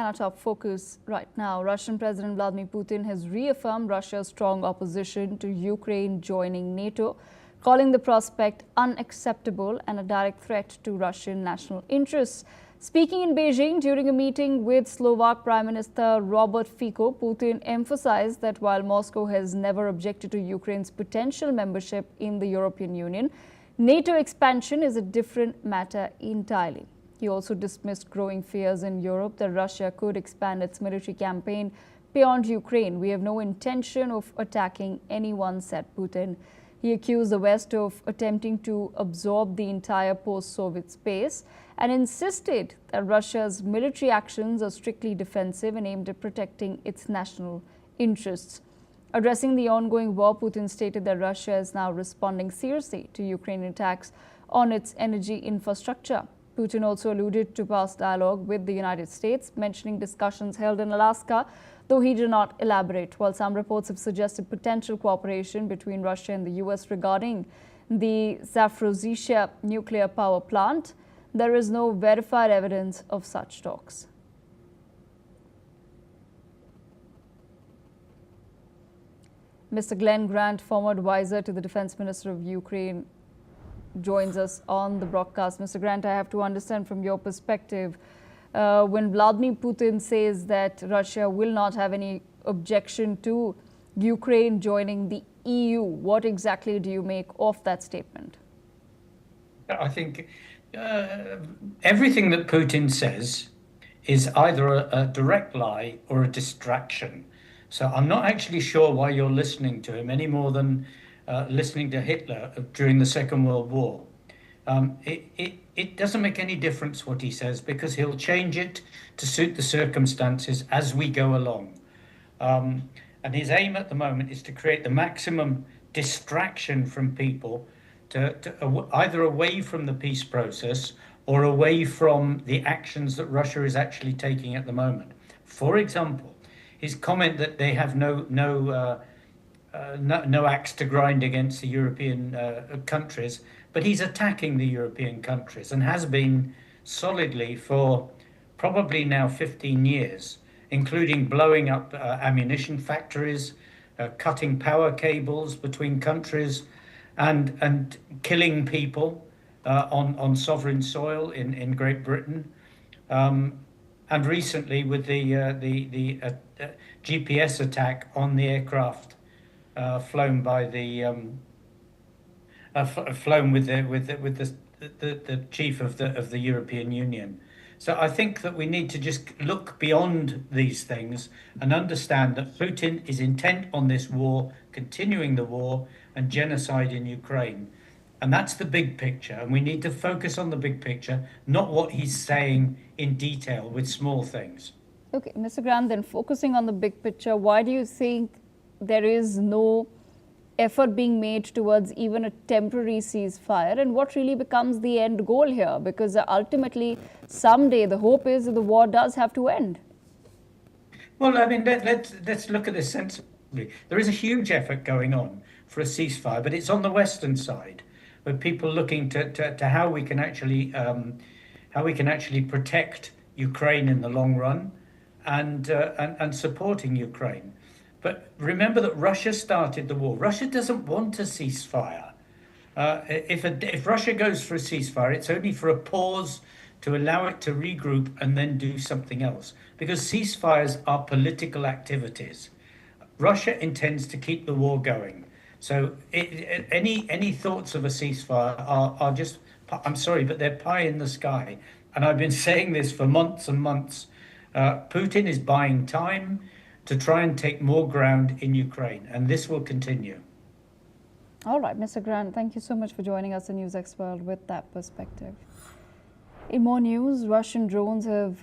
And our top focus right now, Russian President Vladimir Putin has reaffirmed Russia's strong opposition to Ukraine joining NATO, calling the prospect unacceptable and a direct threat to Russian national interests. Speaking in Beijing during a meeting with Slovak Prime Minister Robert Fico, Putin emphasized that while Moscow has never objected to Ukraine's potential membership in the European Union, NATO expansion is a different matter entirely. He also dismissed growing fears in Europe that Russia could expand its military campaign beyond Ukraine. We have no intention of attacking anyone, said Putin. He accused the West of attempting to absorb the entire post-Soviet space and insisted that Russia's military actions are strictly defensive and aimed at protecting its national interests. Addressing the ongoing war, Putin stated that Russia is now responding seriously to Ukrainian attacks on its energy infrastructure. Putin also alluded to past dialogue with the United States, mentioning discussions held in Alaska, though he did not elaborate. While some reports have suggested potential cooperation between Russia and the U.S. regarding the Zaporizhzhia nuclear power plant, there is no verified evidence of such talks. Mr. Glenn Grant, former advisor to the Defense Minister of Ukraine, joins us on the broadcast. Mr. Grant, I have to understand from your perspective, when Vladimir Putin says that Russia will not have any objection to Ukraine joining the EU, what exactly do you make of that statement? I think everything that Putin says is either a direct lie or a distraction. So I'm not actually sure why you're listening to him any more than listening to Hitler during the Second World War. It doesn't make any difference what he says because he'll change it to suit the circumstances as we go along. And his aim at the moment is to create the maximum distraction from people to either away from the peace process or away from the actions that Russia is actually taking at the moment. For example, his comment that they have no axe to grind against the European countries, but he's attacking the European countries and has been solidly for probably now 15 years, including blowing up ammunition factories, cutting power cables between countries, and killing people on sovereign soil in Great Britain, and recently with the GPS attack on the aircraft flown by the flown with the chief of the European Union. So I think that we need to just look beyond these things and understand that Putin is intent on this war, continuing the war and genocide in Ukraine. And that's the big picture. And we need to focus on the big picture, not what he's saying in detail with small things. Okay, Mr. Grant, then focusing on the big picture, why do you think there is no effort being made towards even a temporary ceasefire, and what really becomes the end goal here? Because ultimately, someday the hope is that the war does have to end. Well, I mean, let's look at this sensibly. There is a huge effort going on for a ceasefire, but it's on the Western side, with people looking to how we can actually protect Ukraine in the long run, and supporting Ukraine. But remember that Russia started the war. Russia doesn't want a ceasefire. If Russia goes for a ceasefire, it's only for a pause to allow it to regroup and then do something else. Because ceasefires are political activities. Russia intends to keep the war going. So any thoughts of a ceasefire are just, I'm sorry, but they're pie in the sky. And I've been saying this for months and months. Putin is buying time to try and take more ground in Ukraine, and this will continue. All right, Mr. Grant, thank you so much for joining us in NewsX World with that perspective. In more news, Russian drones have